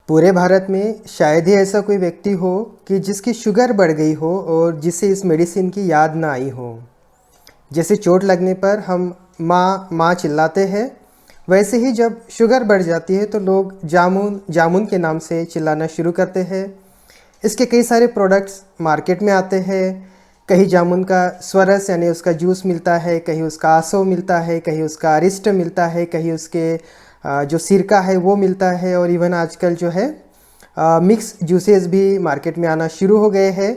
पूरे भारत में शायद ही ऐसा कोई व्यक्ति हो कि जिसकी शुगर बढ़ गई हो और जिसे इस मेडिसिन की याद ना आई हो। जैसे चोट लगने पर हम माँ माँ चिल्लाते हैं, वैसे ही जब शुगर बढ़ जाती है तो लोग जामुन जामुन के नाम से चिल्लाना शुरू करते हैं। इसके कई सारे प्रोडक्ट्स मार्केट में आते हैं। कहीं जामुन का स्वरस यानी उसका जूस मिलता है, कहीं उसका आसव मिलता है, कहीं उसका अरिष्ट मिलता है, कहीं उसके जो सिरका है वो मिलता है, और इवन आजकल जो है मिक्स जूसेस भी मार्केट में आना शुरू हो गए हैं।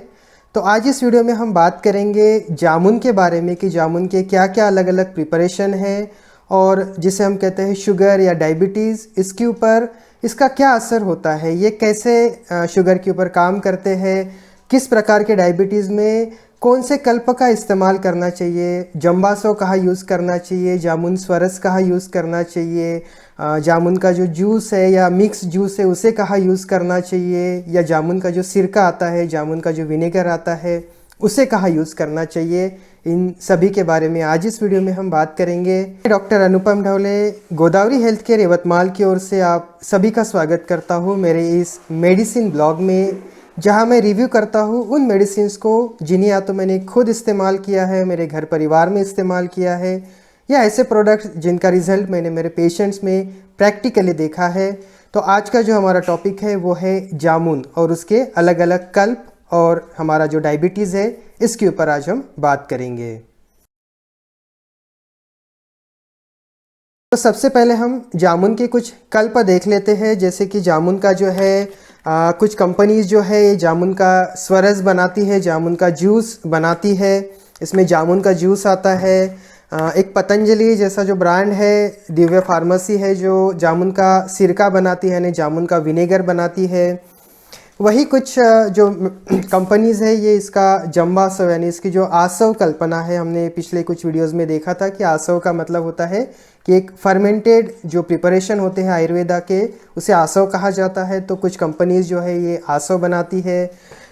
तो आज इस वीडियो में हम बात करेंगे जामुन के बारे में कि जामुन के क्या क्या अलग अलग प्रिपरेशन है, और जिसे हम कहते हैं शुगर या डायबिटीज़, इसके ऊपर इसका क्या असर होता है, ये कैसे शुगर के ऊपर काम करते हैं, किस प्रकार के डायबिटीज़ में कौन से कल्प का इस्तेमाल करना चाहिए, जम्बासो कहाँ यूज़ करना चाहिए, जामुन स्वरस कहाँ यूज़ करना चाहिए, जामुन का जो जूस है या मिक्स जूस है उसे कहाँ यूज़ करना चाहिए, या जामुन का जो सिरका आता है, जामुन का जो विनेगर आता है उसे कहाँ यूज़ करना चाहिए, इन सभी के बारे में आज इस वीडियो में हम बात करेंगे। डॉक्टर अनुपम ढवले, गोदावरी हेल्थ केयर यवतमाल की ओर से आप सभी का स्वागत करता हूँ मेरे इस मेडिसिन ब्लॉग में, जहाँ मैं रिव्यू करता हूँ उन मेडिसिन्स को जिन्हें या तो मैंने खुद इस्तेमाल किया है, मेरे घर परिवार में इस्तेमाल किया है, या ऐसे प्रोडक्ट्स जिनका रिजल्ट मैंने मेरे पेशेंट्स में प्रैक्टिकली देखा है। तो आज का जो हमारा टॉपिक है वो है जामुन और उसके अलग अलग कल्प, और हमारा जो डायबिटीज़ है इसके ऊपर आज हम बात करेंगे। तो सबसे पहले हम जामुन के कुछ कल्प देख लेते हैं। जैसे कि जामुन का जो है कुछ कंपनीज जो है ये जामुन का स्वरस बनाती है, जामुन का जूस बनाती है। इसमें जामुन का जूस आता है। एक पतंजलि जैसा जो ब्रांड है, दिव्य फार्मेसी है, जो जामुन का सिरका बनाती है, यानी जामुन का विनेगर बनाती है। वही कुछ जो कंपनीज़ है ये इसका जम्बासव यानी इसकी जो आसव कल्पना है, हमने पिछले कुछ वीडियोस में देखा था कि आसव का मतलब होता है कि एक फर्मेंटेड जो प्रिपरेशन होते हैं आयुर्वेदा के, उसे आसव कहा जाता है। तो कुछ कंपनीज़ जो है ये आसव बनाती है।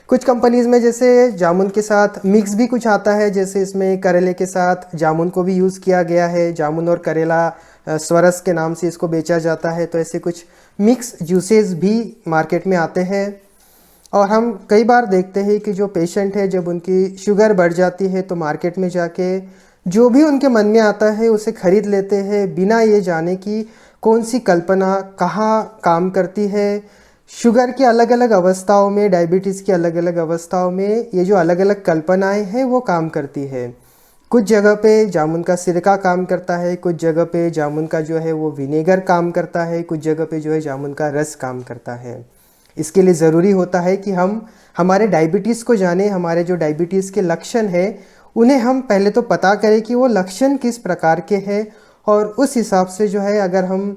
कुछ कंपनीज़ में जैसे जामुन के साथ मिक्स भी कुछ आता है, जैसे इसमें करेले के साथ जामुन को भी यूज़ किया गया है। जामुन और करेला स्वरस के नाम से इसको बेचा जाता है। तो ऐसे कुछ मिक्स जूसेस भी मार्केट में आते हैं। और हम कई बार देखते हैं कि जो पेशेंट है जब उनकी शुगर बढ़ जाती है तो मार्केट में जाके जो भी उनके मन में आता है उसे ख़रीद लेते हैं, बिना ये जाने कि कौन सी कल्पना कहाँ काम करती है। शुगर की अलग अलग अवस्थाओं में, डायबिटीज़ की अलग अलग अवस्थाओं में ये जो अलग अलग कल्पनाएं हैं वो काम करती है। कुछ जगह पे जामुन का सिरका काम करता है, कुछ जगह पे जामुन का जो है वो विनेगर काम करता है, कुछ जगह पे जो है जामुन का रस काम करता है। इसके लिए ज़रूरी होता है कि हम हमारे डायबिटीज़ को जानें, हमारे जो डायबिटीज़ के लक्षण हैं उन्हें हम पहले तो पता करें कि वो लक्षण किस प्रकार के हैं, और उस हिसाब से जो है अगर हम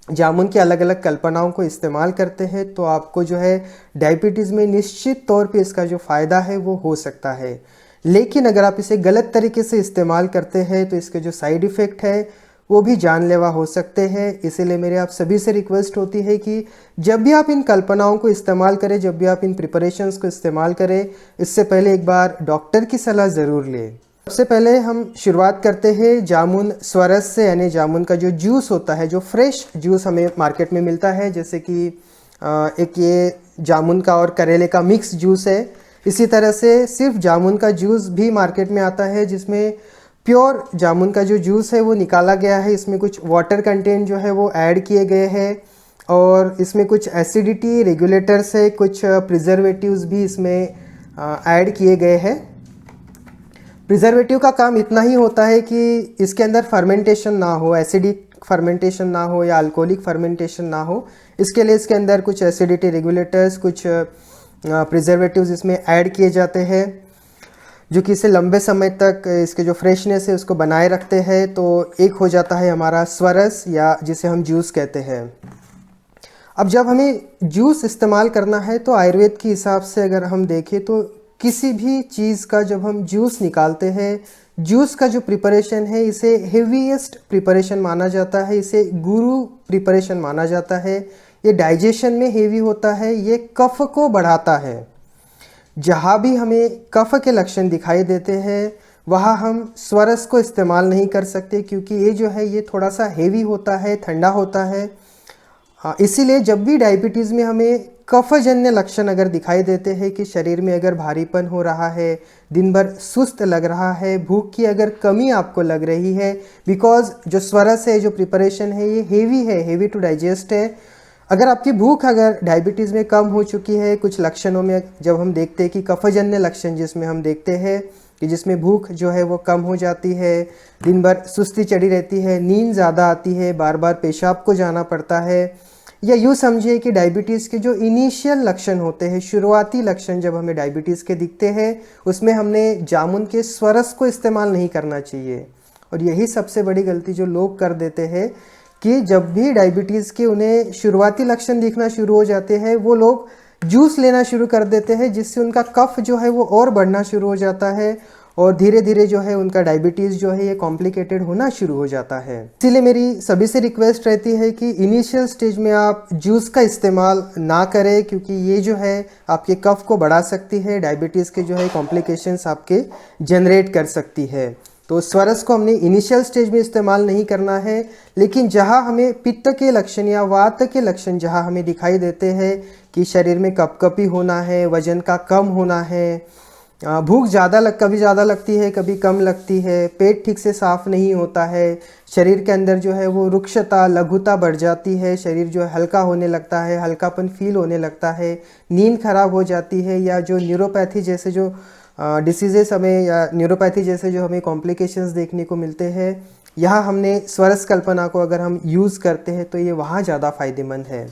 जामुन की अलग अलग कल्पनाओं को इस्तेमाल करते हैं तो आपको जो है डायबिटीज़ में निश्चित तौर पे इसका जो फ़ायदा है वो हो सकता है। लेकिन अगर आप इसे गलत तरीके से इस्तेमाल करते हैं तो इसके जो साइड इफ़ेक्ट है वो भी जानलेवा हो सकते हैं। इसीलिए मेरे आप सभी से रिक्वेस्ट होती है कि जब भी आप इन कल्पनाओं को इस्तेमाल करें, जब भी आप इन प्रिपरेशंस को इस्तेमाल करें, इससे पहले एक बार डॉक्टर की सलाह ज़रूर लें। सबसे पहले हम शुरुआत करते हैं जामुन स्वरस से, यानी जामुन का जो जूस होता है, जो फ्रेश जूस हमें मार्केट में मिलता है। जैसे कि एक ये जामुन का और करेले का मिक्स जूस है। इसी तरह से सिर्फ जामुन का जूस भी मार्केट में आता है, जिसमें प्योर जामुन का जो जूस है वो निकाला गया है। इसमें कुछ वाटर कंटेंट जो है वो ऐड किए गए हैं, और इसमें कुछ एसिडिटी रेगुलेटर्स है, कुछ प्रिजर्वेटिव्स भी इसमें ऐड किए गए हैं। प्रिजर्वेटिव का काम इतना ही होता है कि इसके अंदर फर्मेंटेशन ना हो, एसिडिक फर्मेंटेशन ना हो या अल्कोहलिक फर्मेंटेशन ना हो। इसके लिए इसके अंदर कुछ एसिडिटी रेगुलेटर्स, कुछ प्रिजर्वेटिव्स इसमें ऐड किए जाते हैं, जो कि इसे लंबे समय तक इसके जो फ्रेशनेस है उसको बनाए रखते हैं। तो एक हो जाता है हमारा स्वरस, या जिसे हम जूस कहते हैं। अब जब हमें जूस इस्तेमाल करना है तो आयुर्वेद के हिसाब से अगर हम देखें तो किसी भी चीज़ का जब हम जूस निकालते हैं, जूस का जो प्रिपरेशन है इसे हेवीएस्ट प्रिपरेशन माना जाता है, इसे गुरु प्रिपरेशन माना जाता है। ये डाइजेशन में हेवी होता है, ये कफ को बढ़ाता है। जहाँ भी हमें कफ के लक्षण दिखाई देते हैं वहाँ हम स्वरस को इस्तेमाल नहीं कर सकते, क्योंकि ये जो है ये थोड़ा सा हेवी होता है, ठंडा होता है। हाँ, इसीलिए जब भी डायबिटीज़ में हमें कफजन्य लक्षण अगर दिखाई देते हैं कि शरीर में अगर भारीपन हो रहा है, दिन भर सुस्त लग रहा है, भूख की अगर कमी आपको लग रही है, बिकॉज जो स्वरस है, जो प्रिपरेशन है, ये हेवी है, हेवी टू डाइजेस्ट है। अगर आपकी भूख अगर डायबिटीज़ में कम हो चुकी है, कुछ लक्षणों में जब हम देखते हैं कि कफजन्य लक्षण जिसमें हम देखते हैं कि जिसमें भूख जो है वो कम हो जाती है, दिन भर सुस्ती चढ़ी रहती है, नींद ज़्यादा आती है, बार बार पेशाब को जाना पड़ता है, या यूँ समझिए कि डायबिटीज़ के जो इनिशियल लक्षण होते हैं, शुरुआती लक्षण जब हमें डायबिटीज़ के दिखते हैं, उसमें हमने जामुन के स्वरस को इस्तेमाल नहीं करना चाहिए। और यही सबसे बड़ी गलती जो लोग कर देते हैं कि जब भी डायबिटीज़ के उन्हें शुरुआती लक्षण दिखना शुरू हो जाते हैं, वो लोग जूस लेना शुरू कर देते हैं, जिससे उनका कफ जो है वो और बढ़ना शुरू हो जाता है और धीरे धीरे जो है उनका डायबिटीज़ जो है ये कॉम्प्लिकेटेड होना शुरू हो जाता है। इसीलिए मेरी सभी से रिक्वेस्ट रहती है कि इनिशियल स्टेज में आप जूस का इस्तेमाल ना करें, क्योंकि ये जो है आपके कफ को बढ़ा सकती है, डायबिटीज़ के जो है कॉम्प्लिकेशंस आपके जनरेट कर सकती है। तो स्वरस को हमने इनिशियल स्टेज में इस्तेमाल नहीं करना है, लेकिन जहाँ हमें पित्त के लक्षण या वात के लक्षण जहाँ हमें दिखाई देते हैं कि शरीर में कपकपी होना है, वजन का कम होना है, भूख कभी ज़्यादा लगती है, कभी कम लगती है, पेट ठीक से साफ नहीं होता है, शरीर के अंदर जो है वो रुक्षता लघुता बढ़ जाती है, शरीर जो है हल्का होने लगता है, हल्कापन फील होने लगता है, नींद खराब हो जाती है, या जो न्यूरोपैथी जैसे जो डिसीजेस हमें या न्यूरोपैथी जैसे जो हमें कॉम्प्लिकेशंस देखने को मिलते हैं, यहाँ हमने स्वरस कल्पना को अगर हम यूज़ करते हैं तो ये वहाँ ज़्यादा फायदेमंद है।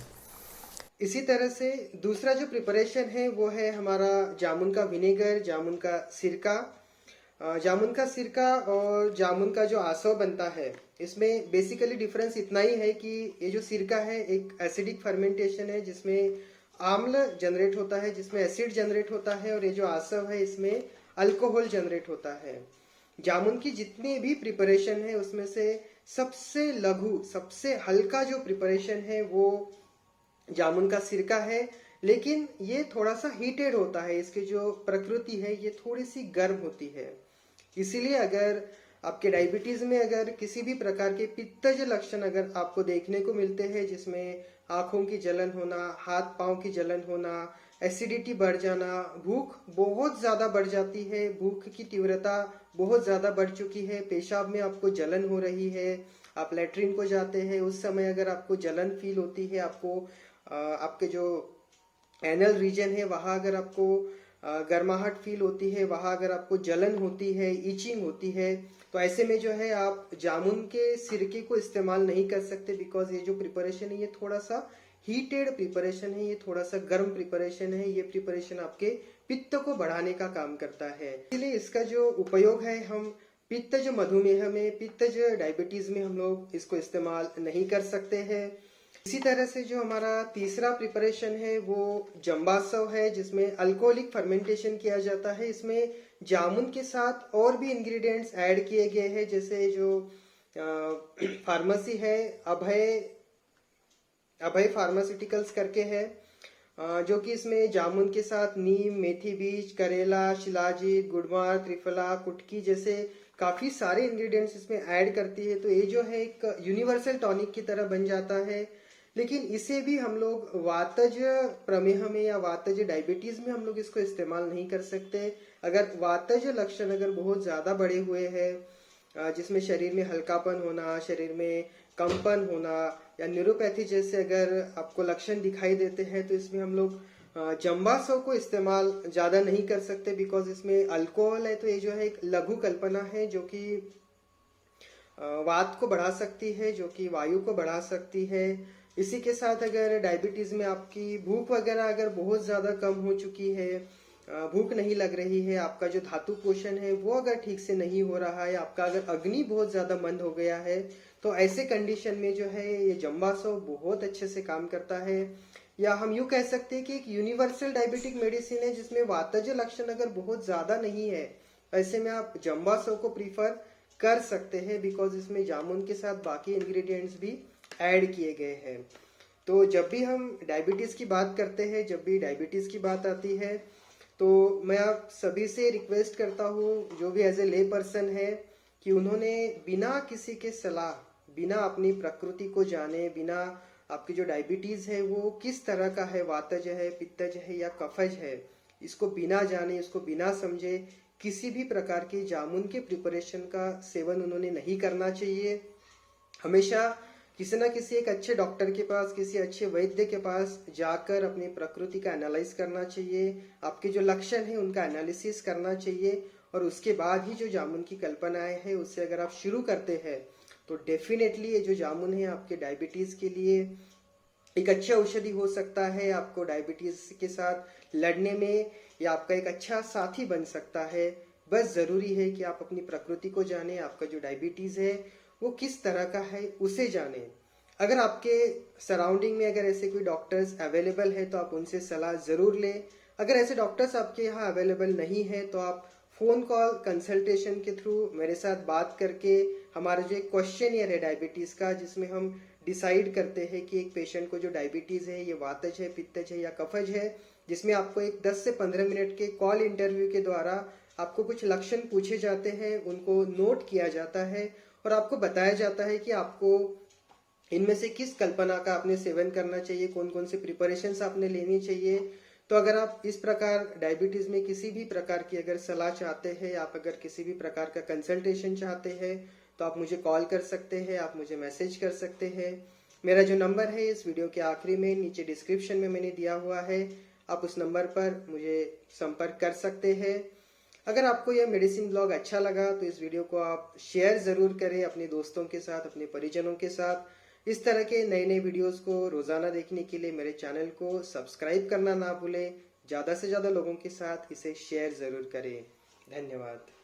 इसी तरह से दूसरा जो प्रिपरेशन है वो है हमारा जामुन का विनेगर, जामुन का सिरका। जामुन का सिरका और जामुन का जो आसव बनता है, इसमें बेसिकली डिफरेंस इतना ही है कि ये जो सिरका है एक एसिडिक फर्मेंटेशन है जिसमें आम्ल जनरेट होता है, जिसमें एसिड जनरेट होता है, और ये जो आसव है इसमें अल्कोहल जनरेट होता है। जामुन की जितनी भी प्रिपरेशन है उसमें से सबसे लघु, सबसे हल्का जो प्रिपरेशन है वो जामुन का सिरका है, लेकिन ये थोड़ा सा हीटेड होता है, इसकी जो प्रकृति है ये थोड़ी सी गर्म होती है। इसीलिए अगर आपके डायबिटीज में अगर किसी भी प्रकार के पित्तज लक्षण अगर आपको देखने को मिलते हैं, जिसमें आंखों की जलन होना, हाथ पांव की जलन होना, एसिडिटी बढ़ जाना, भूख बहुत ज्यादा बढ़ जाती है, भूख की तीव्रता बहुत ज्यादा बढ़ चुकी है, पेशाब में आपको जलन हो रही है, आप लेटरिन को जाते हैं उस समय अगर आपको जलन फील होती है, आपको आपके जो एनल रीजन है वहाँ अगर आपको गर्माहट फील होती है, वहाँ अगर आपको जलन होती है, इचिंग होती है, तो ऐसे में जो है आप जामुन के सिरके को इस्तेमाल नहीं कर सकते, बिकॉज ये जो प्रिपरेशन है ये थोड़ा सा हीटेड प्रिपरेशन है, ये थोड़ा सा गर्म प्रिपरेशन है, ये प्रिपरेशन आपके पित्त को बढ़ाने का काम करता है। इसलिए इसका जो उपयोग है हम पित्तज मधुमेह में, पित्तज डायबिटीज में हम लोग इसको इस्तेमाल नहीं कर सकते हैं। इसी तरह से जो हमारा तीसरा प्रिपरेशन है वो जंबासव है, जिसमें अल्कोहलिक फर्मेंटेशन किया जाता है। इसमें जामुन के साथ और भी इंग्रेडिएंट्स ऐड किए गए हैं, जैसे जो फार्मेसी है अभय फार्मास्यूटिकल्स करके है, जो कि इसमें जामुन के साथ नीम, मेथी बीज, करेला, शिलाजीत, गुड़मार, त्रिफला, कुटकी जैसे काफी सारे इंग्रेडिएंट्स इसमें ऐड करती है। तो ये जो है एक यूनिवर्सल टॉनिक की तरह बन जाता है। लेकिन इसे भी हम लोग वातज प्रमेह में या वातज डायबिटीज में हम लोग इसको इस्तेमाल नहीं कर सकते। अगर वातज लक्षण अगर बहुत ज्यादा बढ़े हुए हैं, जिसमें शरीर में हल्कापन होना, शरीर में कंपन होना, या न्यूरोपैथी जैसे अगर आपको लक्षण दिखाई देते हैं, तो इसमें हम लोग जंबासव को इस्तेमाल ज्यादा नहीं कर सकते, बिकॉज इसमें अल्कोहल है। तो ये जो है एक लघु कल्पना है जो कि वात को बढ़ा सकती है, जो कि वायु को बढ़ा सकती है। इसी के साथ अगर डायबिटीज में आपकी भूख वगैरह अगर बहुत ज्यादा कम हो चुकी है, भूख नहीं लग रही है, आपका जो धातु पोषण है वो अगर ठीक से नहीं हो रहा है, आपका अगर अग्नि बहुत ज्यादा मंद हो गया है, तो ऐसे कंडीशन में जो है ये जंबासव बहुत अच्छे से काम करता है। या हम यूं कह सकते हैं कि एक यूनिवर्सल डायबिटिक मेडिसिन है, जिसमें वातज लक्षण अगर बहुत ज्यादा नहीं है, ऐसे में आप जंबासव को प्रीफर कर सकते हैं, बिकॉज इसमें जामुन के साथ बाकी इंग्रेडिएंट्स भी ऐड किए गए हैं। तो जब भी हम डायबिटीज की बात करते हैं, जब भी डायबिटीज की बात आती है, तो मैं आप सभी से रिक्वेस्ट करता हूँ, जो भी एज ए ले पर्सन है, कि उन्होंने बिना किसी के सलाह, बिना अपनी प्रकृति को जाने, बिना आपकी जो डायबिटीज़ है वो किस तरह का है, वातज है, पित्तज है या कफज है, इसको बिना जाने, इसको बिना समझे किसी भी प्रकार की जामुन के प्रिपरेशन का सेवन उन्होंने नहीं करना चाहिए। हमेशा किसी ना किसी एक अच्छे डॉक्टर के पास, किसी अच्छे वैद्य के पास जाकर अपनी प्रकृति का एनालाइज करना चाहिए, आपके जो लक्षण है उनका एनालिसिस करना चाहिए, और उसके बाद ही जो जामुन की कल्पनाएं हैं उससे अगर आप शुरू करते हैं तो डेफिनेटली ये जो जामुन है आपके डायबिटीज़ के लिए एक अच्छा औषधि हो सकता है, आपको डायबिटीज के साथ लड़ने में या आपका एक अच्छा साथी बन सकता है। बस ज़रूरी है कि आप अपनी प्रकृति को जाने, आपका जो डायबिटीज़ है वो किस तरह का है उसे जाने। अगर आपके सराउंडिंग में अगर ऐसे कोई डॉक्टर्स अवेलेबल है तो आप उनसे सलाह ज़रूर लें। अगर ऐसे डॉक्टर्स आपके यहाँ अवेलेबल नहीं है तो आप फ़ोन कॉल कंसल्टेशन के थ्रू मेरे साथ बात करके हमारा जो एक क्वेश्चनियर है डायबिटीज़ का, जिसमें हम डिसाइड करते हैं कि एक पेशेंट को जो डायबिटीज़ है ये वातज है, पित्तज है या कफज है, जिसमें आपको एक 10 से 15 मिनट के कॉल इंटरव्यू के द्वारा आपको कुछ लक्षण पूछे जाते हैं, उनको नोट किया जाता है और आपको बताया जाता है कि आपको इनमें से किस कल्पना का आपने सेवन करना चाहिए, कौन कौन से प्रिपरेशंस आपने लेनी चाहिए। तो अगर आप इस प्रकार डायबिटीज़ में किसी भी प्रकार की अगर सलाह चाहते हैं, आप अगर किसी भी प्रकार का कंसल्टेशन चाहते हैं तो आप मुझे कॉल कर सकते हैं, आप मुझे मैसेज कर सकते हैं। मेरा जो नंबर है इस वीडियो के आखिरी में नीचे डिस्क्रिप्शन में मैंने दिया हुआ है, आप उस नंबर पर मुझे संपर्क कर सकते हैं। अगर आपको यह मेडिसिन ब्लॉग अच्छा लगा तो इस वीडियो को आप शेयर ज़रूर करें अपने दोस्तों के साथ, अपने परिजनों के साथ। इस तरह के नए नए वीडियोस को रोज़ाना देखने के लिए मेरे चैनल को सब्सक्राइब करना ना भूलें। ज़्यादा से ज़्यादा लोगों के साथ इसे शेयर ज़रूर करें। धन्यवाद।